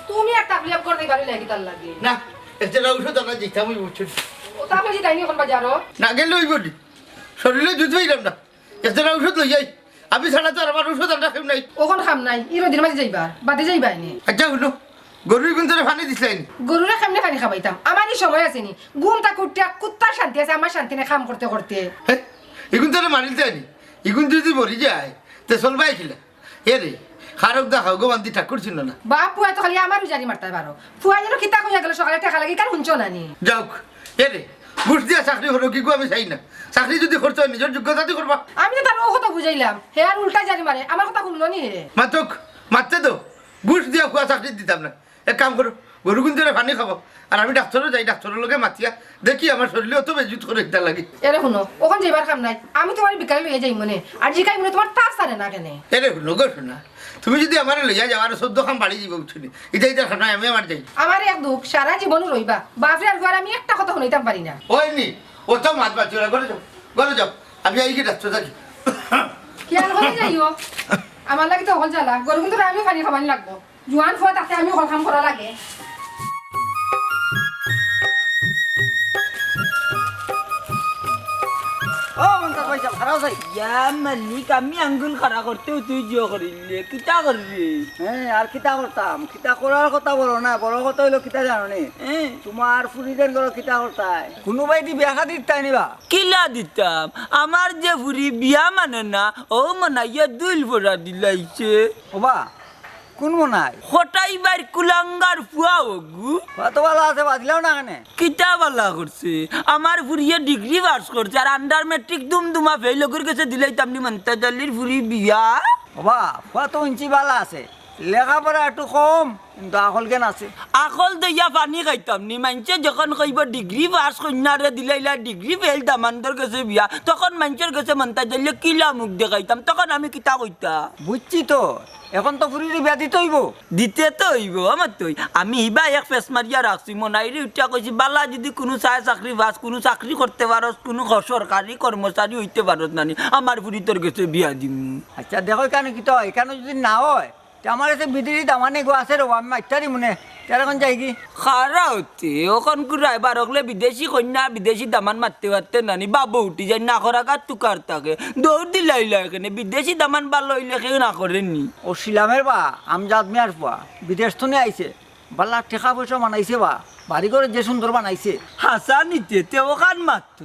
তুমি একটা ক্লিয়ার করে দিবারই লাগি তার লাগে না এছাড়া ওষুধ আমরা যেতাম ওই বুঝছি ও তাহলে যে তাইনি এখন বাজারও না গেলে ওই বলি শরীরে জুত হইলাম না এছাড়া ওষুধ লই যাই আমি ছাড়া তো আর আমার ওষুধ আমরা খাম নাই ওখান খাম নাই ইরোদিন মাঝে যাইবার বাদে যাইবা নি আচ্ছা শুনো গরুর কিন্তু পানি দিছিলেন গরুরে খামনে পানি খাবাইতাম আমারই সময় আছে নি ঘুমটা কুটটা কুত্তার শান্তি আছে আমার শান্তি না কাম করতে করতে হ্যাঁ এগুন তো মানিলতে আনি এগুন যদি মরি যায় তে চলবাই খিলা এ রে খারক দেখাও গো বান্দি ঠাকুর ছিল না বাপ পুয়া তো খালি আমারও জানি মারতে পারো ফুয়া যেন খিতা কইয়া গেল সকালে টাকা লাগি কার হুঞ্চো নানি যাওক এ রে ঘুষ দিয়া চাকরি হলো কি গো আমি চাই না চাকরি যদি করতে হয় নিজের যোগ্যতা দিয়ে করবা আমি তো তার ও কথা বুঝাইলাম হে আর উল্টা জানি মারে আমার কথা শুনলো নি হে মাতক মারতে তো ঘুষ দিয়া খুয়া চাকরি দিতাম না এক কাম করো গরু কিন্তু পানি খাবো আর আমি ডাক্তারও যাই ডাক্তারের লগে মাতিয়া দেখি আমার শরীরে অত বেজুত করে একটা লাগে এরে শুনো ওখান যাইবার কাম নাই আমি তোমার বিকালে লইয়া যাই মনে আর জিকাই মনে তোমার তার সারে না কেনে এরে শুনো গো শোনা তুমি যদি আমার লইয়া যাও আর 14 খাম বাড়ি যাব উঠুনি এটা খানা আমি আমার যাই আমার এক দুঃখ সারা জীবন রইবা বাপরে আর ঘর আমি একটা কথা শুনাইতাম পারি না ওইনি ও তো মাছ বাচ্চা ঘরে যাও আমি এই কি ডাক্তার থাকি কি আর হয়ে যাইও আমার লাগি তো হল জ্বালা গরু কিন্তু আমিও পানি খাবানি লাগবো জোয়ান ফুয়া তাতে আমি হল কাম করা লাগে ও মনটা পয়সা খারাপ হই ইয়া মালিক আমি আঙ্গুল খাড়া করতে তুই জিও করিলে কিটা করবি হ্যাঁ আর কিটা করতাম কিটা করার কথা বলো না বড় কথা হইলো কিটা জানো নি তোমার ফুরিদের ঘর কিটা করতাই কোনোবাই দি বিয়া দিতাই নিবা কিলা দিতাম আমার যে ফুরি বিয়া মানে না ও মানাইয়া দুইল ভরা দিলাইছে ওবা কোন মনাই হঠাই বাইর কুলাঙ্গার ফুয়া ওগু কত ভালো আছে বাজলাও না কেন কিটা ভালো করছে আমার ফুরিয়ে ডিগ্রি পাস করছে আর আন্ডার মেট্রিক দুমদুমা ফেল করে গেছে দিলাইতাম নি মন্তাজ আলীর ফুরি বিয়া বাবা ফুয়া তো ইঞ্চি ভালো আছে লেখাপড়া একটু কম কিন্তু আকল কেন আছে আকল দিয়া পানি খাইতাম নি মানছে যখন কইব ডিগ্রি পাস কন্যারে দিলাইলা ডিগ্রি ফেল দামানদের কাছে বিয়া তখন মানুষের কাছে মন্তাজ আলী কিলা মুখ দেখাইতাম তখন আমি কিতা কইতা বুঝছি তো এখন তো ফুরির বিয়া দিতে তো হইব আমার তো আমি ইবা এক ফেস মারিয়া রাখছি মনাইরে উঠিয়া কইছি বালা যদি কোনো চায় চাকরি বাস কোনো চাকরি করতে পারস কোনো সরকারি কর্মচারী হইতে পারস নানি আমার ফুরি তোর কাছে বিয়া দিম আচ্ছা দেখো কেন কি তো এখানে যদি না হয় আমার কাছে বিদেশি দামানে গো আছে রে আমি মাইটারি মনে এখন যাই কি খারা হতে ওখান করে এবার হলে বিদেশি কন্যা বিদেশি দামান মারতে পারতে নানি বাবু উঠি যায় না করা কার তুকার থাকে দৌড় দিলাইলা এখানে বিদেশি দামান ভালো হইলে কেউ না করেনি ও শিলামের বা আমজাদ মিয়ার পা বিদেশ তো আইছে বাল্লা টেকা পয়সা বানাইছে বা বাড়ি করে যে সুন্দর বানাইছে হাসা নিতে তে ওখান মাত্র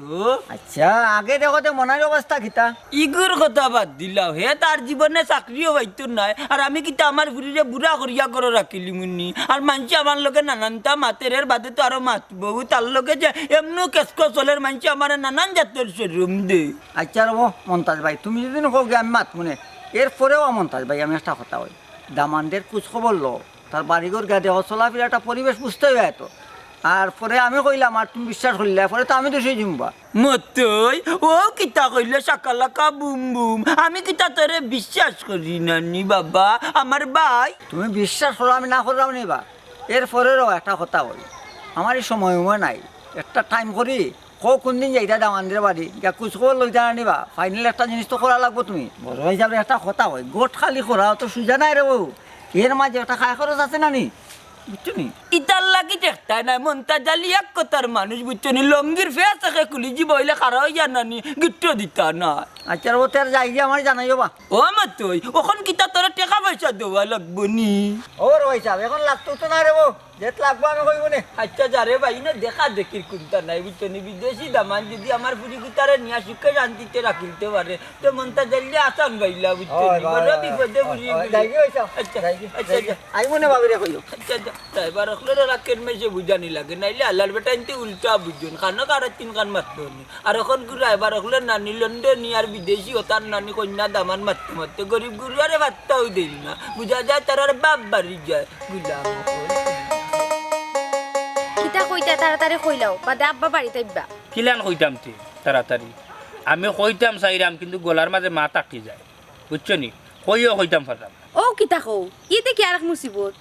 আচ্ছা আগে দেখতে মনের অবস্থা কিতা ইগুর কথা বাদ দিলাও হে তার জীবনে চাকরিও পাইতো নাই আর আমি কিতা আমার ফুরিরে বুড়া করিয়া করে রাখিলি মুন্নি আর মানছি আমার লোকে নানানটা মাতের বাদে তো আরো মাতবো তার লোকে যে এমনি কেসকো চলের মানছি আমার নানান জাতের শরীর দে আচ্ছা রবো মন্তাজ ভাই তুমি যদি নকো আমি মাত মনে এরপরেও মন্তাজ ভাই আমি একটা কথা হয় দামানদের কুচ খবর লো তার বাড়িঘর গাড়ি চলাফেরাটা পরিবেশ বুঝতে হবে তো আর পরে আমি কইলাম আর তুমি বিশ্বাস করলে পরে তো আমি তো সেই জুমবা মতই ও কিতা কইলে সাকালাকা বুম বুম আমি কিতা তোরে বিশ্বাস করি নানি বাবা আমার ভাই তুমি বিশ্বাস করো আমি না করলাম নিবা এরপরেও একটা কথা বল আমার এই সময় নাই একটা টাইম করি কোন দিন যাইতা দামানদের বাড়ি কুচ খবর লইতা নিবা ফাইনাল একটা জিনিস তো করা লাগবো তুমি বড় হিসাবে একটা কথা হয় গোট খালি করা তো সুজা নাই রে বউ এর মাঝে একটা খায় খরচ আছে নানি বুঝছো নি ইতার লাগি দেখতা নাই মন্তাজ আলী এক কথার মানুষ বুঝছো নি লঙ্গির ফেস থাকে কুলিজি বইলে খারা হই জানানি গিট্টো দিতা না আচ্ছা ও তোর যাই গিয়ে আমার জানাইও বা ও আমার তুই ওখান কিতা তোর টাকা পয়সা দেওয়া লাগবো নি ওর পয়সা এখন লাগতো তো না রে বউ যেত লাগবো আমি কইব নে আচ্ছা যারে ভাই না দেখা দেখির কোনটা নাই বুঝছো নি বিদেশি দামান যদি আমার ফুরি গুতারে নিয়া সুখে শান্তিতে রাখিতে পারে তো মন্তাজ আলী আসান বাইলা বুঝছো নি বড় বিপদে বুঝি যাই গিয়ে আচ্ছা আচ্ছা আই মনে ভাবিরে কইও আচ্ছা ড্রাইভার হলে রাখেন মেসে বুঝানি লাগে নাইলে আল্লাহর বেটা ইনতে উল্টা বুঝুন খানো কারো তিন কান মারতো নি আর এখন ড্রাইভার হলে নানি লন্ডন আর বিদেশি হতার নানি কন্যা দামান মারতে মারতে গরিব গুরু আরে বার্তাও দিল না বুঝা যায় তার আর বাপ বাড়ি যায় গুলাম কিতা কইতা তাড়াতাড়ি কইলাও বাদে আব্বা বাড়িতে আইবা কিলান কইতাম তে তাড়াতাড়ি আমি কইতাম চাইরাম কিন্তু গলার মাঝে মা তাকি যায় বুঝছো নি কইও কইতাম পারতাম ও কিতা কও ইতে কি আর এক মুসিবত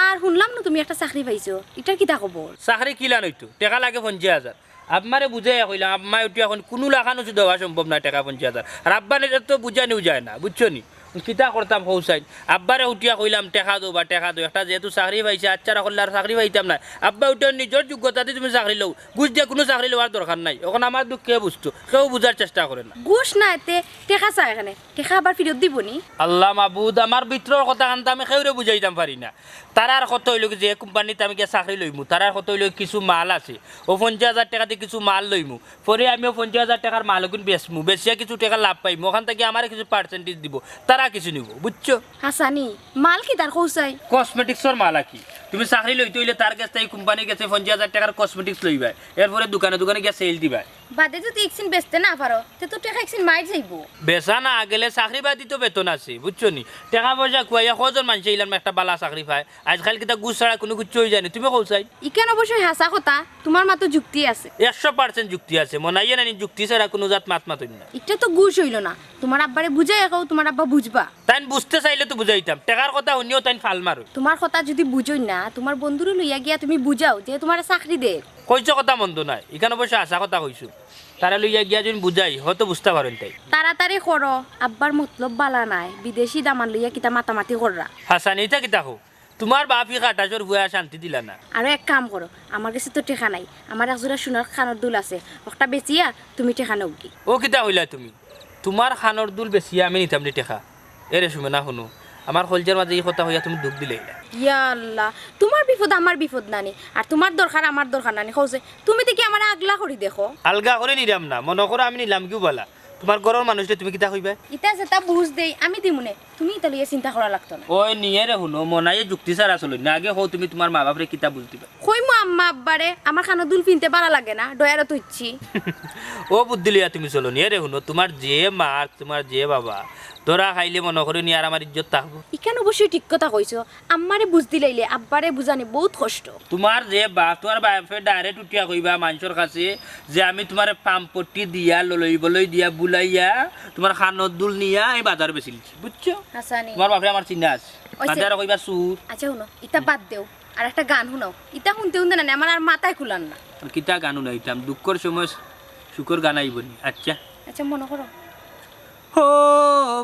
আর শুনলাম না তুমি একটা চাকরি পাইছো এটা কিতা খবর চাকরি কিলা নইতো টাকা লাগে 50,000 আম্মারে বুঝাই কইলাম আম্মা উঠি এখন কোনো লাখা নুচু দেওয়া সম্ভব না টাকা 50,000 আর আব্বানে তো বুঝানিও যায় না বুঝছো নি কিতা করতাম হৌসাইন আব্বারে উঠিয়া কইলাম টাকা দো বা টাকা দো একটা যেহেতু চাকরি পাইছে আচ্ছা করলে আর চাকরি পাইতাম না আব্বা উঠে নিজের যোগ্যতাতে তুমি চাকরি লও বুঝ দিয়ে কোনো চাকরি লওয়ার দরকার নাই এখন আমার দুঃখ কে বুঝতো কেউ বুঝার চেষ্টা করে না ঘুষ না এতে টেকা চাই এখানে টেকা আবার ফেরত দিবনি আল্লাহ মাবুদ আমার ভিতরের কথা কানতে আমি কেউরে বুঝাইতাম পারি না তারার কত হইল যে কোম্পানিতে আমি গিয়ে চাকরি লইমু তারার কত হইল কিছু মাল আছে ও 50,000 টাকাতে কিছু মাল লইমু পরে আমিও 50,000 টাকার মাল গুণ বেচমু বেচিয়া কিছু টাকা লাভ পাইমু ওখান থেকে আমার কিছু পার্সেন্টেজ দিব তারা কিছু নিব বুঝছো হাসানি মাল কি তার কৌসাই কসমেটিক্সর মাল কি তুমি চাকরি লইতে হইলে তার কাছ থেকে কোম্পানি গেছে 50,000 টাকার কসমেটিক্স লইবা এরপরে দোকানে দোকানে গিয়ে সেল দিবা বাদে যদি একদিন বেচতে না পারো তে তো টাকা একদিন মাইর যাইব বেচা না গেলে চাকরি বাদি তো বেতন আছে বুঝছো নি টাকা পয়সা খুয়াইয়া কজন মানুষ ইলাম একটা বালা চাকরি পায় আজকাল কিতা গুছ ছাড়া কোনো কিছু হয়ে যায় না তুমি কৌসাই ইকেন অবশ্যই হাসা কথা তোমার মাত্র যুক্তি আছে 100% যুক্তি আছে মনাইয়া নানি যুক্তি ছাড়া কোনো জাত মাত মাতুন না এটা তো ঘুষ হইল না তোমার আব্বারে বুঝাই কও তোমার আব্বা বুঝবা তাই বুঝতে চাইলে তো বুঝাইতাম টাকার কথা শুনিও তাই ফাল মারো তোমার কথা যদি বুঝই না তোমার বন্ধুরে লইয়া গিয়া তুমি বুঝাও যে তোমার চাকরি দে কইছো কথা মন্দ নাই এখানে অবশ্য আশা কথা কইছো তারা লইয়া গিয়া যদি বুঝাই হয়তো বুঝতে পারেন তাই তাড়াতাড়ি করো আব্বার মতলব বালা নাই বিদেশি দামান লইয়া কিতা মাতামাতি কররা হাসান এইটা কিতা হো তোমার বাপি কাটাজোর বুয়া শান্তি দিলা না আর এক কাম করো আমার কাছে তো টেকা নাই আমার একজোড়া সোনার খানোর দুল আছে একটা বেচিয়া তুমি টেকা নাও কি ও কিতা হইলা তুমি তোমার খানোর দুল বেশি আমি নিতাম নি টেকা এরে শুনে না শুনো আমার কলজার মাঝে এই কথা হইয়া তুমি দুঃখ দিলে ইয়া আল্লাহ তোমার বিপদ আমার বিপদ নানি আর তোমার দরকার আমার দরকার নানি কইছে তুমি দেখি আমার আগলা করি দেখো আলগা করে নিলাম না মনে করো আমি নিলাম কিউ বলা তোমার ঘরের মানুষটা তুমি কিতা কইবা ইতা সেটা বুঝ দেই আমি দিমুনে তুমি ইতা লইয়া চিন্তা করা লাগতো না ওই নিয়ে রে শুনো মনাইয়ে যুক্তি ছাড়া চলো না আগে হও তুমি তোমার মা বাপরে কিতা বুঝ দিবা কইমু আম্মা আব্বারে আমার খানো দুল পিনতে ভালো লাগে না ডয়ারও তো ইচ্ছি ও বুদ্ধি লিয়া তুমি চলো নিয়ে রে শুনো তোমার যে মা তোমার যে বাবা তোরা খাইলে মনে করে নিয়ে আর আমার ইজ্জত থাকবো ইখান অবশ্যই ঠিক কথা কইছো আম্মারে বুঝ দিলাইলে আব্বারে বুঝানি বহুত কষ্ট তোমার যে বাপ তোমার বাপে ডাইরেক্ট উঠিয়া কইবা মানুষের কাছে যে আমি তোমার পাম্পটি দিয়া লইবলই দিয়া বুলাইয়া তোমার খানত দুল নিয়া এই বাজার বেচিলছি বুঝছো হাসানি তোমার বাপে আমার চিন্তা আছে বাজার কইবা সুর আচ্ছা শুনো ইতা বাদ দেও আর একটা গান শুনাও ইতা শুনতে শুনতে না আমার আর মাথায় খুলান না কিতা গান শুনাইতাম দুঃখর সময় সুখর গান আইবনি আচ্ছা আচ্ছা মনে করো ও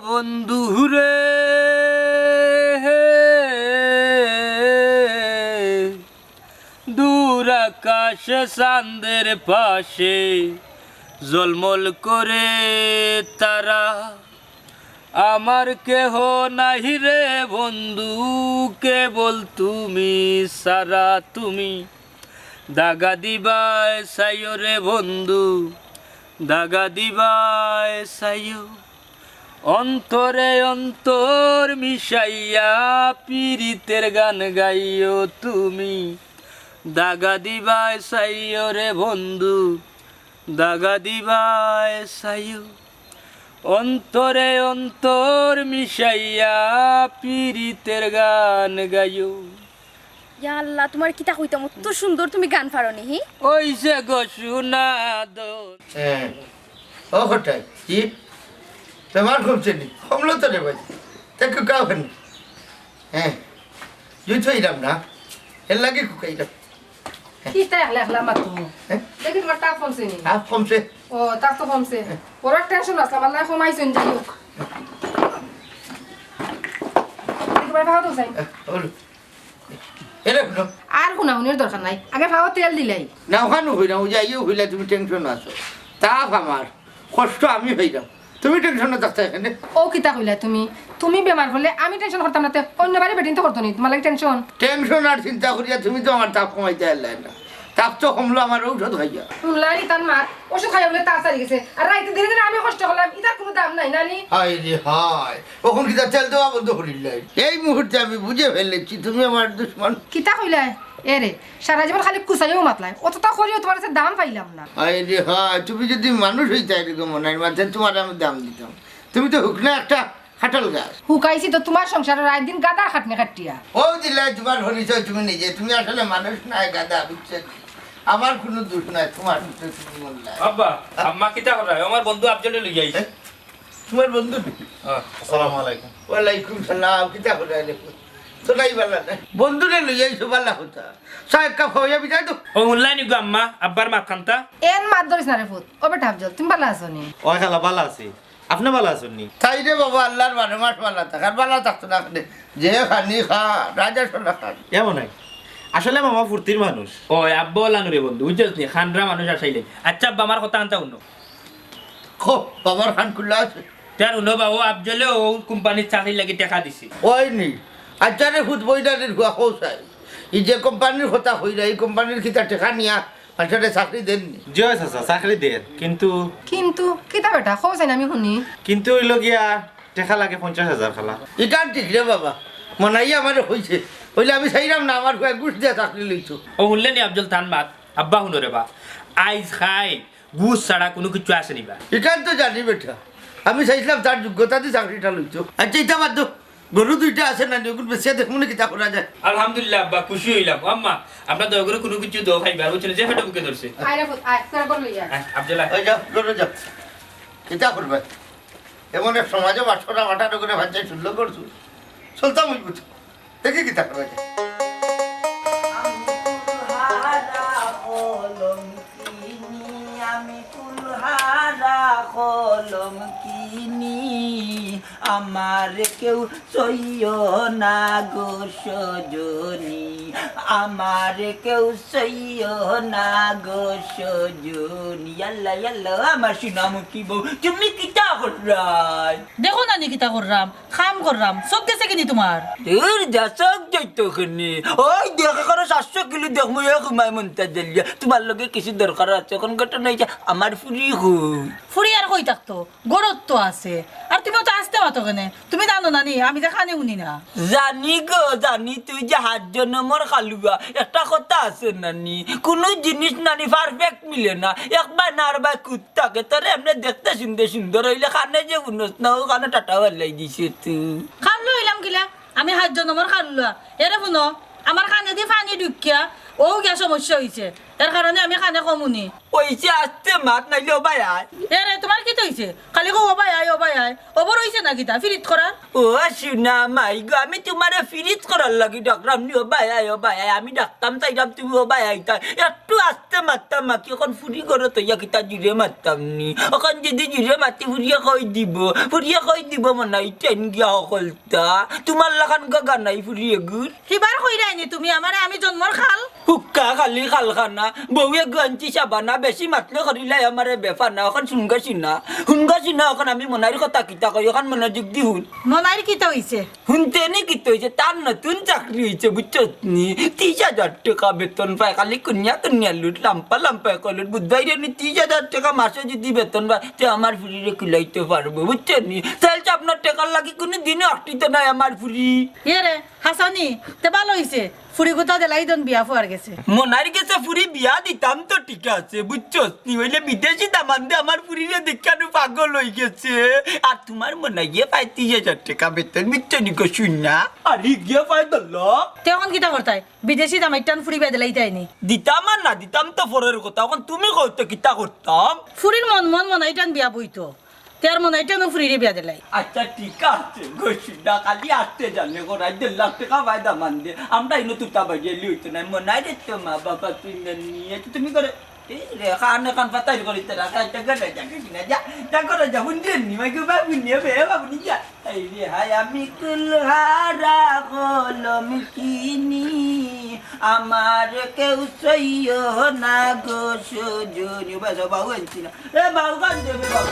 বন্ধু রে দূর আকাশে চাঁদের পাশে জলমল করে তারা আমার কেহ নাহি রে বন্ধু কেবল তুমি সারা তুমি দাগা দিবায় সাইও রে বন্ধু দাগা দিবায় সাইও অন্তরে অন্তর মিশাইয়া পিরিতের গান গাইও তুমি দাগা দিবায় সাইও রে বন্ধু দাগা দিবায় সাইও অন্তরে অন্তর মিশাইয়া পিরিতের গান গাইও ইয়া আল্লাহ তোমার কিতা কইতাম এত সুন্দর তুমি গান পারোনি হি ওই যে গো শোনা দো ও কোথায় কি তোমার কমছে নি কমলো তো রে ভাই দেখো কাউন হ্যাঁ জুই থইলাম না এর লাগে কুকাইলাম কি তাই একলা একলা মাতু দেখি তোমার টাক কমছে নি হাফ কমছে ও টাক তো কমছে বড় টেনশন আছে আমার লাই কমাইছেন যাই হোক একবার ভাও তো যাই এরে শুনো আর শুনাশুনির দরকার নাই আগে ভাও তেল দিলাই না ওখানে হই না ও যাইও হইলে তুমি টেনশন আছো তাপ আমার কষ্ট আমি হইলাম তুমি টেনশনে থাকতে এখানে ও কিতা কইলা তুমি বেমার হলে আমি টেনশন করতাম না অন্যবারে বেটিন তো করতো নি তোমার লাগে টেনশন টেনশন আর চিন্তা করিয়া তুমি তো আমার তাপ কমাইতে পারলে না তাপ তো কমলো আমার ঔষধ খাইয়া শুনলাই তার মা ওষুধ খাইয়া বলে তা সারি গেছে আর রাইতে ধীরে ধীরে আমি কষ্ট করলাম ইতার কোনো দাম নাই নানি হাই রে হাই ওখান কি তেল দেওয়া বন্ধ করিলাই এই মুহূর্তে আমি বুঝে ফেলেছি তুমি আমার দুশ্মন কিতা কইলাই এরে সারা জীবন খালি কুচাইও মাতলাই অতটা করিও তোমার কাছে দাম পাইলাম না হাই রে হাই তুমি যদি মানুষ হইতে এরকম মনের মাঝে তোমার আমি দাম দিতাম তুমি তো হুকনা একটা খাটাল গাছ হুকাইছি তো তোমার সংসারে রাত দিন গাদা খাটনে খাটিয়া ও দিলাই তোমার পরিচয় তুমি নিজে তুমি আসলে মানুষ নাই গাদা বুঝছে আমার কোনো দোষ নাই তোমার দোষ তুমি বললা আব্বা আম্মা কিতা করে আমার বন্ধু আফজলে লই যাইছে তোমার বন্ধু নাকি আসসালামু আলাইকুম ওয়ালাইকুম সালাম কিতা করে আলে তো নাই বালা না বন্ধুরে লই যাইছো বালা কথা সাহেব কাপ হইয়া বিদায় তো ও অনলাইন গো আম্মা আব্বার মাত খান্তা এন মাত ধরিস না রে ফুট ও বেটা আফজল তুমি ভালো আছো নি ওই খালা ভালো আছি আপনি ভালো আছেন নি তাই রে বাবা আল্লাহর মাস বালা থাকার বালা থাকতো না যে খানি খা রাজা সোনা খান এমন নাই আসলে মামা ফুর্তির মানুষ ও আব্বা লানু রে বন্ধু বুঝছস নি খানরা মানুষ আসাইলে আচ্ছা আব্বা আমার কথা আনতা উনো খো বাবার খান খুলা আছে তার উনো বাবু আফজলে ও কোম্পানির চাকরি লাগি টাকা দিছি ওই নি আচ্ছা রে ফুট বইদারের হুয়া কৌশাই এই যে কোম্পানির কথা হইরা এই কোম্পানির কিতা টেকা নিয়া মানুষের চাকরি দেননি জয় চাচা চাকরি দেন কিন্তু কিন্তু কিতা বেটা খোঁজ আমি শুনি কিন্তু হইল গিয়া টেকা লাগে 50,000 খালা এটা ঠিক রে বাবা মনাই আমার হয়েছে হইলে আমি চাইলাম না আমার হুয়া ঘুষ দিয়ে চাকরি লইছো ও শুনলে নি আফজল তান মাত আব্বা শুনো রে বা আইজ খাই গুছ ছাড়া কোনো কিছু আসে নিবা এখান তো জানি বেটা আমি চাইছিলাম তার যোগ্যতা দিয়ে চাকরিটা লইছো আচ্ছা এটা বাদ গরু দুইটা আছে না ওগুলো বেশি দেখুন কিতা করা যায় আলহামদুলিল্লাহ আব্বা খুশি হইলাম আম্মা আপনার দয়া করে কোনো কিছু দো খাইবা বুঝছেন যে ফেটে বুকে ধরছে আয় রে ফুট আয় তোর বল লইয়া আফজল ওই যাও লড়ে যাও কিতা করবে এমন এক সমাজে বাস করা হঠাৎ করে ভাঞ্চাই শুনলো করছো চলতাম ওই বুঝছো দেখি কিতা করবে আমি কুলহারা কলম কিনি আমার কেউ সইও না গো সজনী আমার কেউ সইও না গো সজনী আল্লাহ আল্লাহ আমার সোনামুখী বউ তুমি কিতা কররাই দেখো না নি কিতা কররাম খাম কররাম সব গেছে কিনি তোমার তোর যা সব যাইতো খানি ওই দেখা করো 700 কিলো দেখবো এক মাই মন্তাজ দিলিয়া তোমার লগে কিছু দরকার আছে এখন ঘটনা হইছে আমার ফুরি হই ফুরি আর কই থাকতো গরত তো আছে আর তুমি তো আসতে মাতো কেনে তুমি জানো না নি আমি তো খানে উনি না জানি গো জানি তুই যে 7 জন্মর খালুয়া একটা কথা আছে নানি কোনো জিনিস নানি পারফেক্ট মিলে না একবার নারবা কুত্তাকে তোর এমনি দেখতে সুন্দর সুন্দর হইলে খানে যে উন্নত না ওখানে টাটা বেলাই দিছে তুই খাল্লো হইলাম কিলা আমি 7 জন্মর খাল্লুয়া এরে শুনো আমার খানে দিয়ে পানি ঢুকিয়া ও গিয়া সমস্যা হয়েছে এর কারণে আমি খানে কমুনি ওইছে আসতে মাত নাইলে ও ভাই আয় এরে তোমার কি হইছে খালি কো ওবাই আয় ওবর হইছে না কিতা ফিরিত করার ও শুনা মাই গো আমি তোমারে ফিরিত করার লাগি ডাকলাম নি ও ভাই আয় আমি ডাকতাম চাইলাম তুমি ও ভাই আইতা একটু আসতে মারতাম মাকি এখন ফুরি করো তো কিতা জিরে মারতাম নি এখন যদি জিরে মাতি ফুরিয়ে কই দিব মনাই টেন গিয়া সকলতা তোমার লাখান গা নাই ফুরিয়ে গুড় কিবার কইরাইনি তুমি আমারে আমি জন্মর খাল হুক্কা খালি খালখানা বউয়ে গঞ্চি চাবানা বেশি মাতলে করিলে আমারে বেফানা এখন শুনগাছি না এখন আমি মনাইর কথা কিতা কই এখন মনোযোগ দি হুন মনাইর কিতা হইছে শুনতে নি কিতা হইছে তার নতুন চাকরি হইছে বুঝছত নি 30,000 টাকা বেতন পায় খালি কুনিয়া লুট লাম্পা কলুট বুধবাইরে নি 30,000 টাকা মাসে যদি বেতন পায় তে আমার ফুরিরে কুলাইতে পারবো বুঝছেন নি তাহলে আপনার টাকার লাগি কোনো দিনে অষ্টিত নাই আমার ফুরি এরে হাসানি তে ভালো হইছে ফুরি কোথা দেলাই দন বিয়া ফুয়ার গেছে মনার গেছে ফুরি বিয়া দিতাম তো ঠিক আছে বুঝছস নি হইলে বিদেশি দামান দে আমার ফুরিরে দেখানো পাগল হয়ে গেছে আর তোমার মনে গিয়ে পাই 30,000 টাকা বেতন মিথ্যে নিকো শুননা আর গিয়ে পাই দল তে এখন কিতা করতাই বিদেশি দামাইটান ফুরি বিয়া দেলাই তাইনি দিতাম আর না দিতাম তো পরের কথা এখন তুমি কইতে কিতা করতাম ফুরির মন মনাইটান বিয়া বইতো তের মনাইটান ফুরিরে বিয়া দেলাই আচ্ছা ঠিক আছে গোসুদা খালি আসতে জানলে গোড়াই 1.5 লাখ টাকা ফায়দা মান দে আমরা ইনো তুতা বাজিয়ে লইতো না মনাই রে তো মা বাবা তুই নিয়ে তুমি করে রে খানে কান পাতাই করিতে রাখা টাকা যা করে যা বুঝলি নি মাই গো বাবু নিয়ে বে বাবু নি যা এই রে হাই আমি কুলহারা কলম কিনি আমার কেউ সইও না গো সজনী বাবা বাবু আনছি না এ বাবু কান দেবে বাবু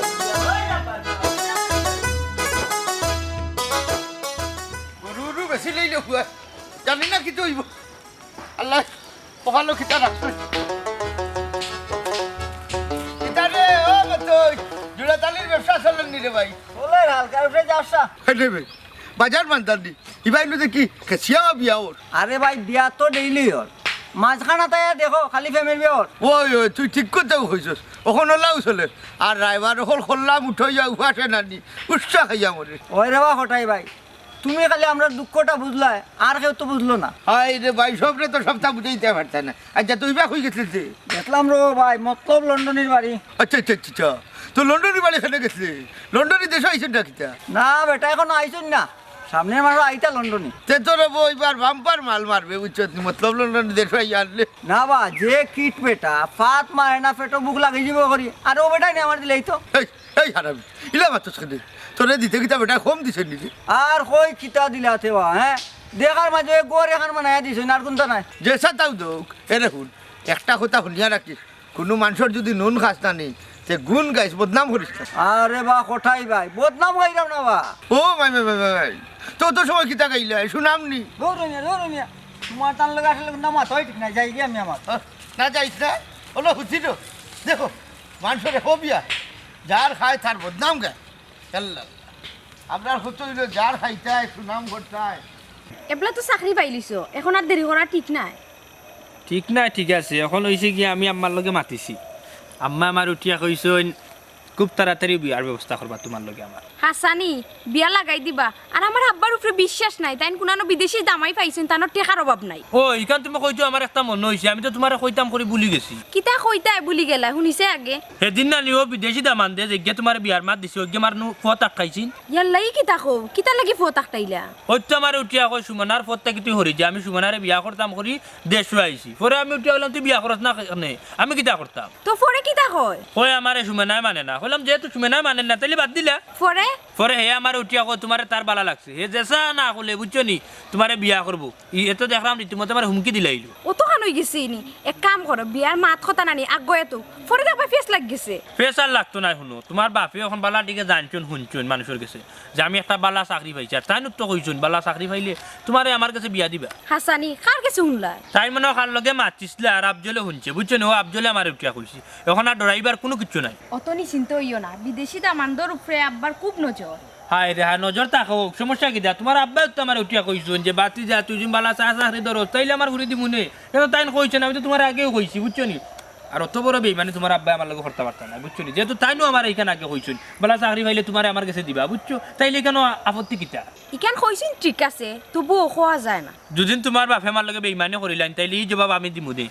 গরু বেশি লইলে হুয়া জানি না কি হইব আল্লাহ কপালো খিতা রাখছো কিতারে ও মতই জুড়া তালির ব্যবসা চলেন নি রে ভাই বলে হালকা উঠে যাওসা রে ভাই বাজার মানতার দি ইবাই নো দেখি কেসিয়া বিয়া ওর আরে ভাই বিয়া তো ডেইলি ওর মাঝখানা তাই দেখো খালি ফ্যামিলি বিয়া ওর ওই তুই ঠিক করতেও হইছস ওখানে লাউ চলে আর রাইবার হল খোল্লাম উঠে যা উহাসে নানি উৎসাহ খাইয়া মরে ওই রে বা হটাই ভাই তুমি খালি আমরা দুঃখটা বুঝলাই আর কেউ তো বুঝলো না হাই রে ভাই সবরে তো সবটা বুঝাইতে পারতে না আচ্ছা তুই বা কই গেছিস যে দেখলাম রো ভাই মতলব লন্ডনের বাড়ি আচ্ছা আচ্ছা আচ্ছা তো লন্ডনের বাড়ি এখানে গেছিলি লন্ডনের দেশে আইসেন না কিতা না বেটা এখনো আইসুন না সামনের মাসে আইতা লন্ডনে তে তোর এবার বাম্পার মাল মারবে বুঝছো মতলব লন্ডনের দেশে আনলে না বা যে কিট বেটা ফাত মারে না পেটো বুক লাগি যাব করি আর ও বেটাই না আমার দিলেই তো এই এই হারামি ইলা মাত্র ছেড়ে তোরে দিতে কিতা বেটা কম দিছে নিজে আর কই কিতা দিলাতে বা হ্যাঁ দেখার মাঝে গোর এখান বানায়া দিছেন আর কোনটা নাই যেসা তাও দোক এ দেখুন একটা কথা শুনিয়া রাখিস কোনো মানুষের যদি নুন খাস না নেই সে গুণ গাইস বদনাম করিস না আরে বা কোঠাই ভাই বদনাম গাইলাম না বা ও ভাই ভাই ভাই ভাই তো তো সময় কিতা গাইলা শুনাম নি দৌড়নিয়া তোমার তার লগে আসলে না মাথায় ঠিক না যাই গিয়ে আমি আমার না যাইস না ওলো হুচি তো দেখো মানুষের হবিয়া যার খায় তার বদনাম গায় আল্লাহ আপনার হতো হইল যার খাইতায় সুনাম করতায় এবলা তো চাকরি পাইলিছো এখন আর দেরি করা ঠিক নাই ঠিক নাই ঠিক আছে এখন হয়েছে কি আমি আম্মার লগে মাতিছি আম্মা আমার উঠিয়া কইসন খুব তাড়াতাড়ি বিয়ার ব্যবস্থা করবা তোমার লগে আমার হাসানি বিয়া লাগাই দিবা আর আমার আব্বার উপরে বিশ্বাস নাই তাই কোনানো বিদেশি দামাই পাইছেন তানোর টেকার অভাব নাই ও ইকান তুমি কইছো আমার একটা মনে হইছে আমি তো তোমার কইতাম করে ভুলি গেছি কিতা কইতাই বুলি গেলা শুনিছে আগে সেদিন না নিও বিদেশি দামান দে যে তোমার বিয়ার মাত দিছি ওগে মার নু ফত আটকাইছিন ইয়াল্লাই কিতা কও কিতা লাগি ফত আটকাইলা ওই তো আমার উঠিয়া কই সুমনার ফতটা কি তুই হরি যে আমি সুমনারে বিয়া করতাম করি দেশ আইছি পরে আমি উঠিয়া বললাম তুই বিয়া করছ না নে আমি কিতা করতাম তো পরে কিতা কয় কই আমারে সুমনায় মানে না বললাম যেহেতু সুমনায় মানে না তাইলে বাদ দিলা পরে পরে হে আমার উঠিয়া কো তোমার তার বালা লাগছে হে যেসা না হলে বুঝছো নি তোমারে বিয়া করবো এত দেখলাম রীতিমতো আমার হুমকি দিলাইলো ও তো খান হই গেছে নি এক কাম করো বিয়ার মাত কথা নানি আগ্গয়ে তো পরে দেখবা ফেস লাগ গেছে ফেস আর লাগতো না শুনো তোমার বাপে এখন বালা দিকে জানছুন শুনছুন মানুষের কাছে যে আমি একটা বালা চাকরি পাইছি আর তাই তো কইছুন বালা চাকরি পাইলে তোমারে আমার কাছে বিয়া দিবা হাসানি কার কাছে শুনলা তাই মনে কার লগে মাতিছিলে আর আফজলে শুনছে বুঝছো নি ও আফজলে আমার উঠিয়া কইছি এখন আর ডরাইবার কোনো কিছু নাই অত নিশ্চিন্ত হইও না বিদেশি দামানদর উপরে আব্বার খুব নজর হায় রে হায় নজর তাকো সমস্যা কি দা তোমার আব্বা তো আমার উঠিয়া কইছুন যে বাতি যা তুই বালা চাকরি ধরো তাইলে আমার ঘুরে দিব নে কেন তাই কইছেন আমি তো তোমার আগেও কইছি বুঝছো নি আর অত বড় বেইমানি তোমার আব্বা আমার লগে করতে পারতা না বুঝছো নি যেহেতু তাইনো আমার এইখানে আগে কইছুন বালা চাকরি পাইলে তোমার আমার কাছে দিবা বুঝছো তাইলে কেন আপত্তি কিতা ইকান কইছেন ঠিক আছে তবুও খোয়া যায় না দুদিন তোমার বাপে আমার লগে বেইমানি করিলেন তাইলে এই জবাব আমি দিমু দে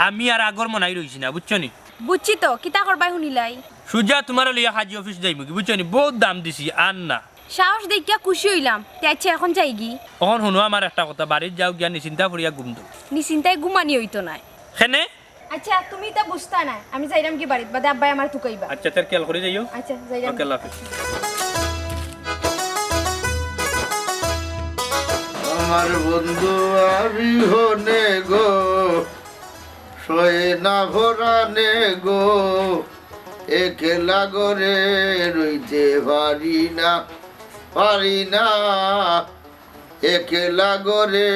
আমি আর আগর মনাই রইছি না বুঝছো নি বুঝছি তো কিতা করবাই শুনিলাই সুজা তোমার লিয়া হাজি অফিস যাইমু কি বুঝছো নি বহুত দাম দিছি আর না সাহস দেখিয়া খুশি হইলাম তাইছে এখন যাইগি এখন শুনো আমার একটা কথা বাড়ির যাও গিয়া নিশ্চিন্তা করিয়া ঘুম দাও নিশ্চিন্তায় ঘুমানি হইতো না হেনে আচ্ছা তুমি তা বুঝতা না আমি যাইরাম কি বাড়িত বাদে আব্বাই আমার তুকাইবা আচ্ছা তার খেয়াল করে যাইও আচ্ছা যাইরাম ওকে আল্লাহ হাফেজ আমার বন্ধু আমি হনে গো শোয়ে না ভরানে গো একলা করে রইতে পারি না একলা করে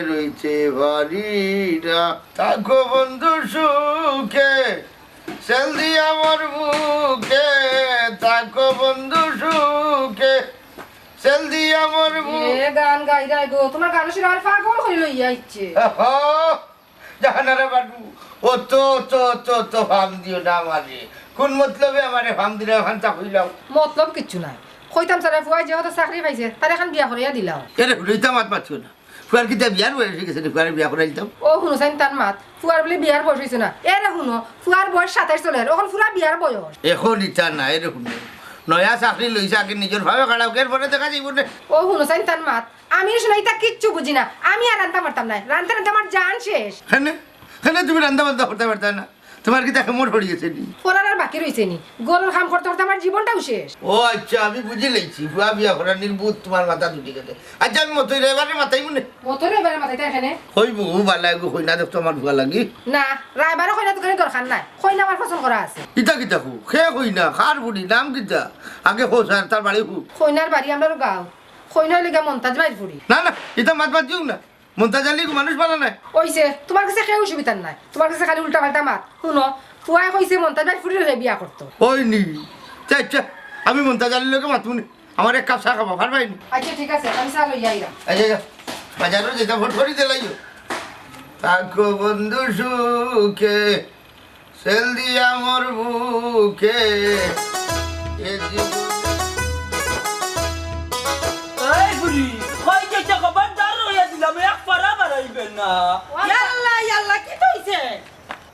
রইতে পারি না থাকো বন্ধু সুখে সেলদি আমার বুকে থাকো বন্ধু সুখে সেলদি আমার বুকে গান গাই গাই গো তোমার গান শুনে আমার পাগল হয়ে লইয়া ইচ্ছে জাহানারা বাবু ও তো ফাম দিও না আমারে কোন মতলবে আমারে ফাম দিলে ফান্তা হইলাম মতলব কিচ্ছু নাই কইতাম সারা ফুয়াই যেহেতু চাকরি পাইছে তার এখন বিয়া করিয়া দিলাম এরে হুইতা মাত পাচ্ছো না ফুয়ার কিতা বিয়ার বয়স হয়ে গেছে ফুয়ারে বিয়া করে দিতাম ও শুনো চাইন তার মাত ফুয়ার বলে বিয়ার বয়স হয়েছে না এরে শুনো ফুয়ার বয়স 27 চলে এখন ফুরা বিয়ার বয়স এখন ইচ্ছা না এরে শুনো নয়া চাকরি লইছে আগে নিজের ভাবে কাটাও এর পরে দেখা যাইব না ও শুনো চাইন তার মাত আমি শুনে এটা কিচ্ছু বুঝি না আমি আর রান্তা পারতাম না রান্তা আমার জান শেষ হ্যাঁ তুমি রান্না বান্না করতে পারতা না তোমার কি দেখে মোট পড়ে গেছে নি পড়ার আর বাকি রইছে নি গরুর কাম করতে করতে আমার জীবনটাও শেষ ও আচ্ছা আমি বুঝি লাইছি ফুয়া বিয়া করার নির্বুত তোমার মাথা দুটি গেছে আচ্ছা আমি মতই এবারে মাথাই মনে মতরে এবারে মাথায় এখানে হইব ভালো গো কইনা দেখতো আমার ভুয়া লাগি না রায়বারও কইনা দোকানে দরকার নাই কইনা আমার পছন্দ করা আছে কিতা কিতা হু খে কইনা খার বুড়ি নাম কিতা আগে হো স্যার তার বাড়ি হু কইনার বাড়ি আমরা গাঁও কইনা লেগে মন্তাজ বাইর ফুরি না এটা মাত দিও না মন্তাজ আলী মানুষ বানা নাই ওইছে তোমার কাছে কেউ অসুবিধা নাই তোমার কাছে খালি উল্টা পাল্টা মাত শুনো ফুয়াই কইছে মন্তাজ বাইর ফুরি হয়ে বিয়া করতো ওই নি আচ্ছা আমি মন্তাজ আলীর লোকে মাতুনি আমার এক কাপ চা খাবো খার পাইনি আচ্ছা ঠিক আছে আমি চা লইয়া আইলাম আচ্ছা বাজারও যেটা ভোট করি দিলাইও থাকো বন্ধু সুখে সেল দিয়া মোর বুকে এ জীবন এই বুড়ি দিলাম এক পারা বাড়াইবে না ইয়াল্লা ইয়াল্লা কি কইছে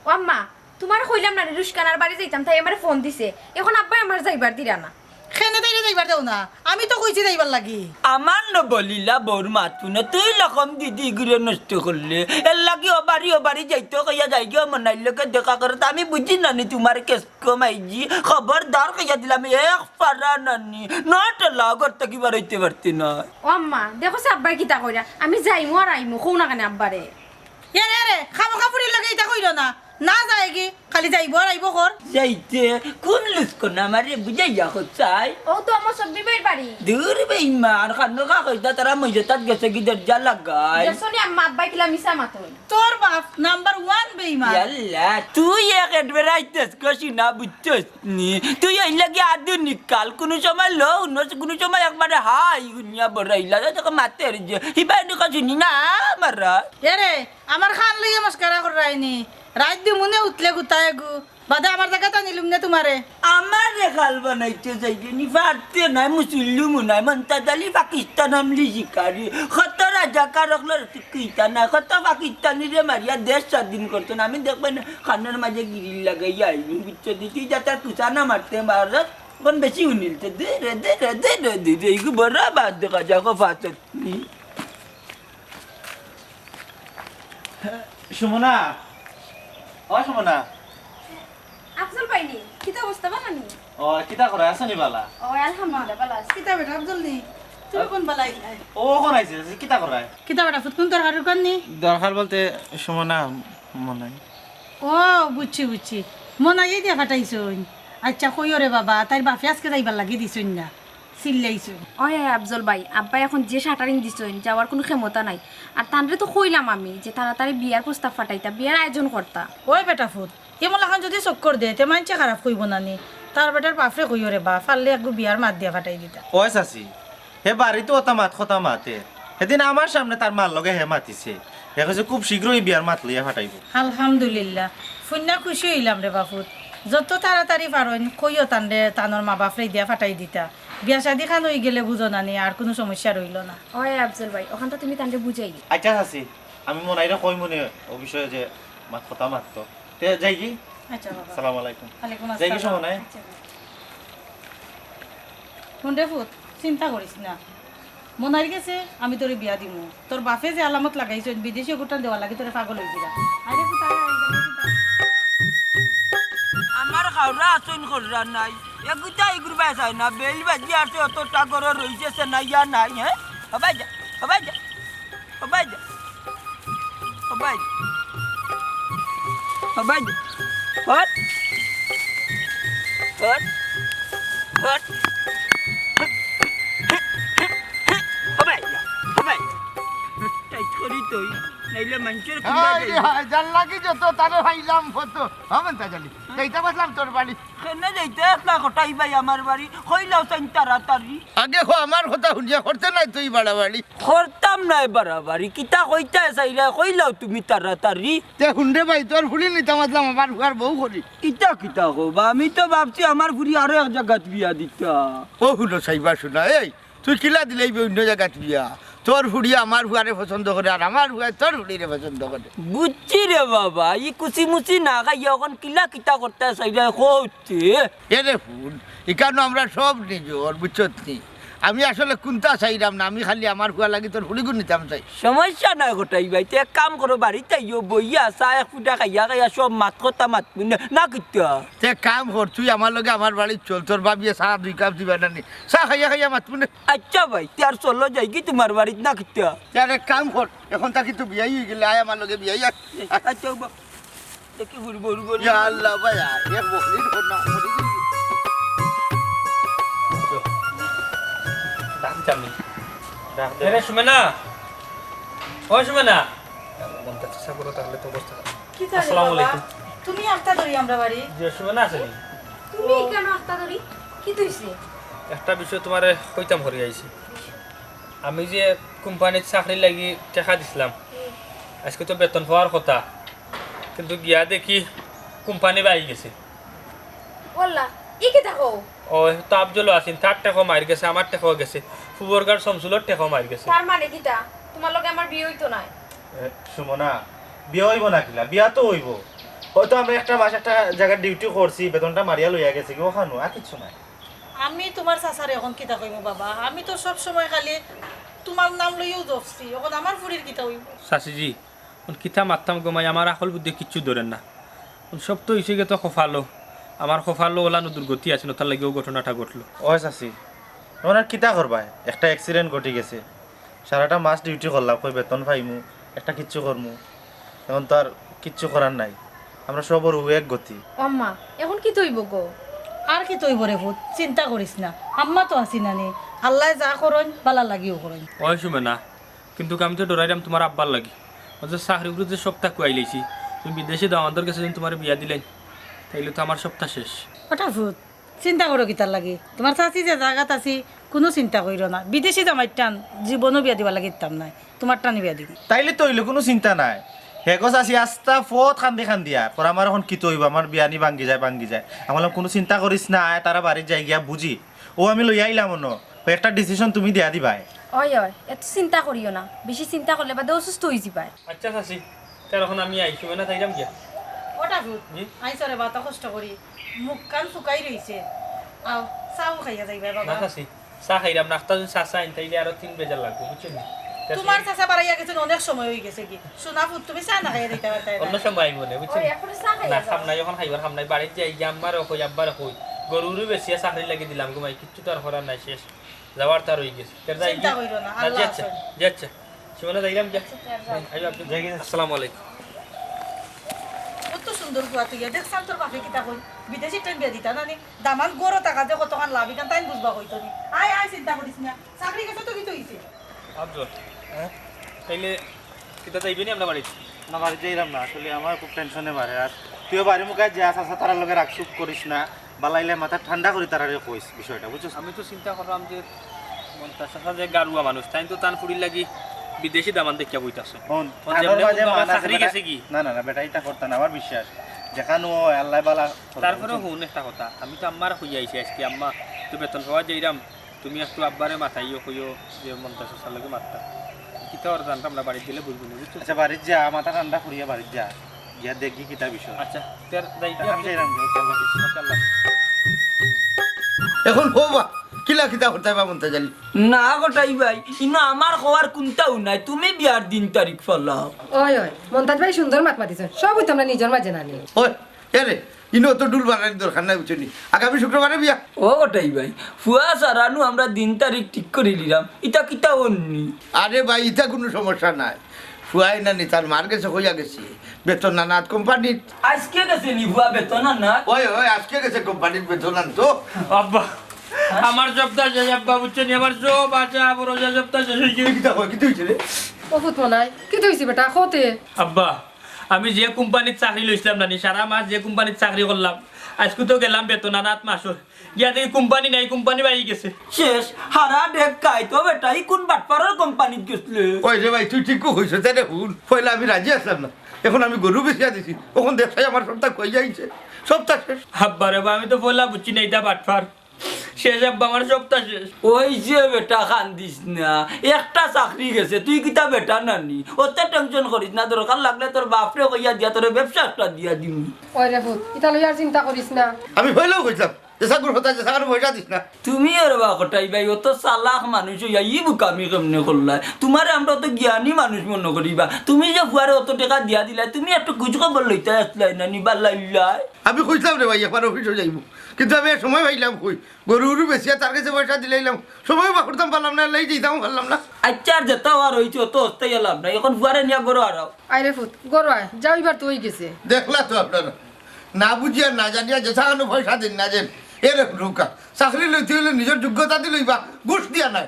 ও আম্মা তোমার কইলাম না রুশকানার বাড়ি যাইতাম তাই আমারে ফোন দিছে এখন আব্বাই আমার যাইবার দিরা না খেনে তাইলে যাইবার দেও না আমি তো কইছি যাইবার লাগি আমার ন বলিলা বউর মাতু না তুই লকম দিদি ঘুরে নষ্ট করলে এর লাগি ও বাড়ি যাইতো কইয়া যাই গিয়ে মনাইলকে দেখা করতে আমি বুঝি নানি তোমার কেস কমাইজি খবরদার কইয়া দিলাম এক পারা নানি নট লাগর থেকে বাড়াইতে পারতি না ও আম্মা দেখো আব্বাই কিতা কইরা আমি যাইমু আর আইমু কও না কেন আব্বারে এরে খামো কাপুরির লাগে এটা কইরো না না যায় কি খালি যাইব আর আইব কর যাইতে কোন লুস্কো না আমারে বুঝাইয়া হচ্ছাই ও তো আমার সব্বি বাইর বাড়ি দূর বেইমান খানো কা কইতা তারা মইজে তাত গেছে কি দরজা লাগাই দেখছনি আম্মা আব্বাই কিলা মিছা মাতই তোর বাপ নাম্বার 1 বেইমান ইয়াল্লা তুই এক এডভারাইজস কছি না বুঝছস নি তুই এই লাগি আধুনিক কাল কোন সময় লো কোন সময় একবারে হাই গুনিয়া বড়াইলা তোকে মাতে যে হিবাইনি কছিনি না মারা এরে আমার খান লইয়া মস্কারা করাইনি রাত দি মনে উঠলে গুতায় গু বাদে আমার জায়গা টানিলুম না তোমারে আমার রেখাল বানাইতে যাইনি পারতে নাই মুসলিম নাই মন্তাজ আলী পাকিস্তান আমলি শিকারি কত রাজাকার রাখলো কিতা না কত পাকিস্তানি রে মারিয়া দেশ স্বাধীন করতো না আমি দেখবেন খানের মাঝে গিরিল লাগাইয়া আইবি বুঝছো দিতি যাতার কুচানা মারতে মারত কোন বেশি উনিলতে দে রে দে রে দে রে দে রে ইগু বড় বাদ দেখা যাকো ফাতত নি সুমনা ও সুমনা আফজল পাইনি কিতা অবস্থা বানানি ও কিতা করে আছনি বালা ও আলহামদুলিল্লাহ ভালো আছি কিতা বেটা আব্দুল নি তুমি কোন বালাই ও কোন আইছে কিতা করে কিতা বেটা ফুটকুন তোর হারুর কান নি দরকার বলতে সুমনা মনাই ও বুঝছি মনাই দিয়া ফাটাইছুন আচ্ছা কইও রে বাবা তাই বাপে আজকে যাইবার লাগি দিছুন না সিল্লাইছুন ওই আফজল ভাই আব্বাই এখন যে শাটারিং দিছেন যাওয়ার কোনো ক্ষমতা নাই আর তানরে তো কইলাম আমি যে তাড়াতাড়ি বিয়ার প্রস্তাব ফাটাইতা বিয়ার আয়োজন করতা ওই বেটা ফুট এমন এখন যদি চক্কর দে তে মানছে খারাপ কইব না নি তার বেটার বাপরে কইও রে বা ফাললে একগু বিয়ার মাত দিয়া ফাটাই দিতা ওই চাচি হে বাড়িতে ওটা মাত কথা মাতে সেদিন আমার সামনে তার মার লগে হে মাতিছে হে কৈছে খুব শীঘ্রই বিয়ার মাত লইয়া ফাটাইব আলহামদুলিল্লাহ ফুন্না খুশি হইলাম রে বাপুত যত তাড়াতাড়ি পারেন কইও তানরে তানোর মা বাপরে দিয়া ফাটাই দিতা বিয়া শাদি খান হয়ে গেলে বুঝো না নি আর কোনো সমস্যা রইল না ওই আফজল ভাই ওখান তো তুমি তানরে বুঝাই আচ্ছা চাচি আমি মনাইরে কই মনে ও বিষয়ে যে মাত কথা মারতো তে যাই কি আচ্ছা বাবা আসসালামু আলাইকুম ওয়ালাইকুম যাই কি আসসালাম সুমনাই শুনরে ফুট চিন্তা করিস না মনার গেছে আমি তোরে বিয়া দিমু তোর বাপে যে আলামত লাগাইছ বিদেশি গোটা দেওয়া লাগে তোরে পাগল হয়ে দিলা আরে ফুট আমার খাওয়া আসন কররা নাই এগুতা ইগুর বাইসাই না বেল বাজি আছে অত টাগর রইছে সে না ইয়া নাই হ্যাঁ হবাই যা হবাই যা হবাই যা হবাই হবাই যা হট হট হট হবাই যা হবাই টাইট করি তুই নাইলে মানুষের কিবা যাই জানলা কি যত তারে ভাইলাম ফটো হবেন তা জানি এইটা বসলাম তোর বাড়ি কেন যাইতে একলা কটাই ভাই আমার বাড়ি হইলাও চাই তাড়াতাড়ি আগে হো আমার কথা শুনিয়া করতে নাই তুই বাড়াবাড়ি করতাম নাই বাড়াবাড়ি কিতা কইতা চাইরা কইলাও তুমি তাড়াতাড়ি তে শুনরে ভাই তোর ফুলি নিতে মাতলাম আমার ঘর বউ করি কিতা কিতা কবা আমি তো ভাবছি আমার ফুরি আরো এক জায়গাত বিয়া দিতা ও শুনো চাইবা শোনা এই তুই কিলা দিলেই অন্য জায়গাত বিয়া তোর ফুড়ি আমার ফুয়ারে পছন্দ করে আর আমার ফুয়ায় তোর ফুড়িরে পছন্দ করে বুঝছি রে বাবা ই কুচি মুচি না খাইয়া এখন কিলা কিতা করতে চাইরা কইতে এরে ফুল এখানে আমরা সব নিজর বুঝছত নি আমি আসলে কোনটা চাইলাম না আমি খালি আমার ফুয়া লাগি তোর ফুড়ি গুণ নিতাম চাই সমস্যা নাই গোটাই ভাই তে এক কাম করো বাড়িতে ইয়ো বইয়া চা এক ফুটা খাইয়া খাইয়া সব মাত কথা মাতবি না কিতা তে কাম কর তুই আমার লগে আমার বাড়ি চল তোর বাবিয়ে চা 2 কাপ দিবা নানি চা খাইয়া খাইয়া মাতবি না আচ্ছা ভাই তে আর চলো যাই কি তোমার বাড়িত না কিতা আরে কাম কর এখন তাকি তো বিয়াই হয়ে গেলে আয় আমার লগে বিয়াই আচ্ছা দেখি ঘুরবো ঘুরবো ইয়া আল্লাহ ভাইয়া এক বকরির কর না মরি গেলি এরে সুমনা ও সুমনা কি তারে আসসালামু বাবা আলাইকুম। তুমি আস্তা ধরি আমরা বাড়ি যে সুমনা আছে নি তুমি কেন আস্তা ধরি কি তুইছে একটা বিষয় তোমার কইতাম হরি আইছি আমি যে কোম্পানির চাকরি লাগি টাকা দিছিলাম আজকে তো বেতন পাওয়ার কথা কিন্তু গিয়া দেখি কোম্পানি বাই গেছে বললা ই কি দেখো ও তো আফজল আছেন তার টাকা মার গেছে আমার টাকাও গেছে ফুবরগার শমসুলর টাকাও মার গেছে তার মানে কিটা তোমার লগে আমার বিয়ে হইতো না। সুমনা বিয়া হইব না কিলা বিয়া তো হইব হয়তো আমরা একটা মাস একটা জায়গায় ডিউটি করছি বেতনটা মারিয়া লইয়া গেছে কি ওখানো আর কিছু নাই আমি তোমার চাচারে এখন কিতা কইব বাবা আমি তো সব সময় খালি তোমার নাম লইও দফছি এখন আমার ফুরির কিতা হইব চাচিজি কিতা মারতাম গমাই আমার আকল বুদ্ধি কিচ্ছু ধরেন না সব তো হয়েছে গে তো খোফালো আমার খোফালো ওলা দুর্গতি আছে তার লাগেও ঘটনাটা ঘটলো ওই চাচি ওনার কিতা করবা একটা অ্যাক্সিডেন্ট ঘটে গেছে সারাটা মাস ডিউটি করলাম কই বেতন পাইমু একটা কিচ্ছু করমু এখন তো আর কিচ্ছু করার নাই আমরা সবর এক গতি আম্মা এখন কি তৈব গো? আর কি তৈব রে ভূত চিন্তা করিস না আম্মা তো আসি নানি আল্লাহ যা করন বালা লাগিও করন ওই শুবে না কিন্তু আমি তো ডরাইলাম তোমার আব্বার লাগি চাকরি যে সপ্তাহ কুয়াই লাইছি তুমি বিদেশে দাও আমাদের কাছে তোমার বিয়া দিলেন তাইলে তো আমার সপ্তাহ শেষ ওটা ভূত চিন্তা করো কি তার লাগে তোমার চাচি যে জায়গাত আছি কোনো চিন্তা করিল না বিদেশি জামাই টান জীবনও বিয়া দিবা লাগে ইতাম নাই তোমার টানি বিয়া দিবি তাইলে তো হইলে কোনো চিন্তা নাই হেগজ আছি আস্তা ফত খান্দি পর আমার এখন কি তৈব আমার বিয়ানি ভাঙ্গি যায় আমার কোনো চিন্তা করিস না তারা বাড়ির যাই গিয়া বুঝি ও আমি লই আইলাম মনো একটা ডিসিশন তুমি দিয়া দিবাই ওই ওই এত চিন্তা করিও না বেশি চিন্তা করলে বাদে অসুস্থ হয়ে যাবাই আচ্ছা চাচি তার এখন আমি আইসু না তাইলাম গিয়া ওটা ভূত আইসরে বাতা কষ্ট করি মুখ কান শুকাই রইছে আও চাও খাইয়া যাইবা না বাবা চাচি চাহ খাইলাম নাস্তা যদি চাচা আইন তাইলে আরো 3 বেজার লাগবে বুঝছেন তোমার চাচা বাড়াইয়া গেছে অনেক সময় হয়ে গেছে কি শোনা ভূত তুমি চা না খাইয়া দিতে পারতাই অন্য সময় আইব না বুঝছেন ওই এখন চা খাইয়া না যাও। খাম নাই এখন খাইবার খাম নাই বাড়িতে যাই গিয়ে আম্মার কই আব্বার কই গরুরও বেশি চাকরি লাগি দিলাম ঘুমাই কিচ্ছু তো আর করার নাই শেষ যাওয়ার তার হয়ে গেছে যাই চিন্তা কইরো না আল্লাহ যাচ্ছে যাচ্ছে সুমনা যাইলাম যা আইব আপনি যাই গেছে আসসালামু আলাইকুম কত সুন্দর গুয়া তুই দেখছান তোর বাপে কিতা কই বিদেশি ট্রেন বিয়া দিতা না নি দামান গরো টাকা দে কতখান লাভ ইকান তাই বুঝবা হইতো নি আয় আয় চিন্তা করিস না চাকরি গেছে তো কি হইছে আফজল তাইলে কিতা যাইবেনি আমরা বাড়িতে না বাড়িতে যাইলাম না আসলে আমার খুব টেনশনে বাড়ে আর তুইও বাড়ি মুখে যে আসা তার লগে রাখসুপ করিস না বালাইলে মাথা ঠান্ডা করি তারারে কইস বিষয়টা বুঝছিস আমি তো চিন্তা করলাম যে মনটার সাথে যে গারুয়া মানুষ তাই তো তান ফুড়ির লাগি বিদেশি দামান দেখিয়া বইতাছে চাকরি গেছে কি না না না বেটা এটা করতে না আমার বিশ্বাস যেখানো আল্লাহ বালা তারপরে হুন একটা কথা আমি তো আম্মার হইয়া আইছি আজকে আম্মা তো বেতন পাওয়া যাইরাম তুমি একটু আব্বারে মাথাইও কইও যে মনটা সার লাগে মারতা কিতা আর জানতাম আমরা বাড়ি দিলে বুঝবো না বুঝছো আচ্ছা বাড়ির যা মাথা ঠান্ডা করিয়া বাড়ির যা গিয়া দেখি কিতা বিষয় আচ্ছা তের যাই আমি যাইলাম আল্লাহ এখন হবা কিলা কিতা করতে পারবা মনটা জানি না গোটাই ভাই ইনো আমার হওয়ার কোনটাও নাই তুমি বিয়ার দিন তারিখ ফলাও ওই ওই মন্তাজ ভাই সুন্দর মাত মাতিছেন সবই তোমরা নিজের মাঝে না নিয়ে ওই এরে ইনো তো ডুল বানানোর দরকার নাই বুঝছি আগামী শুক্রবারে বিয়া ও গোটাই ভাই ফুয়া সারানু আমরা দিন তারিখ ঠিক করে নিলাম ইটা কিতা অন্যি আরে ভাই ইটা কোনো সমস্যা নাই ফুয়াই না নি তার মার গেছে হইয়া গেছে বেতন নানাত কোম্পানির আজকে গেছে নি ফুয়া বেতন না ওই ওই আজকে গেছে কোম্পানির বেতন আনতো আব্বা আমার সপ্তাহ শেষ আব্বা বুঝছেন আমার সব আছে বড় সপ্তাহ শেষ হয়ে গেছে কিতা হয় কি হইছে রে বহুত মনাই কি হইছে বেটা খতে আব্বা আমি যে কোম্পানির চাকরি লইছিলাম নানি সারা মাস যে কোম্পানির চাকরি করলাম আজকে তো গেলাম বেতন আনাত মাসর গিয়া দেখি কোম্পানি নাই কোম্পানি বাড়ি গেছে শেষ হারা দেখ কাই তো বেটা ই কোন বাটপাড়ার কোম্পানিত গেছলে ওই রে ভাই তুই ঠিক হইছে তাই রে হুন পয়লা আমি রাজি আসলাম না এখন আমি গরু বেচিয়া দিছি তখন দেখাই আমার সপ্তাহ কই যাইছে সপ্তাহ শেষ আব্বা রে বা আমি তো বললাম বুঝছি না এটা বাটফার শেষ আব্বা আমার সপ্তাহ শেষ ওই যে বেটা কান্দিস না একটা চাকরি গেছে তুই কিতা বেটা নানি অত টেনশন করিস না দরকার লাগলে তোর বাপরে কইয়া দিয়া তোর ব্যবসা একটা দিয়া দিমু ওই রে ভূত ইতা লই আর চিন্তা করিস না আমি হইলেও কইলাম যে সাগুর হতা যে সাগুর পয়সা দিস না তুমি আর বা কটাই ভাই অত চালাক মানুষ হইয়া ই বুকামি কেমনে করলা তোমারে আমরা তো জ্ঞানী মানুষ মনে করিবা তুমি যে ফুয়ারে অত টাকা দিয়া দিলা তুমি একটু খোঁজ খবর লইতে আসলাই না নিবা লাইলাই আমি কইলাম রে ভাই একবার অফিসে যাইব কিন্তু আমি সময় পাইলাম কই গরু বেচিয়া তার কাছে পয়সা দিলাইলাম সময় বা করতাম পারলাম না লাই দিতাম পারলাম না আচ্ছা আর যেটা আর হইছে অত অস্থায়ী লাভ নাই এখন ফুয়ারে নিয়া গরো আরাও আই রে ভূত গরু আয় যাও এবার তো হই গেছে দেখলা তো আপনারা না বুঝিয়া না জানিয়া যে সাগানো পয়সা দিন না যেন এরে রুকা চাকরি লইতে হইলে নিজের যোগ্যতা দিলইবা ঘুষ দিয়া নাই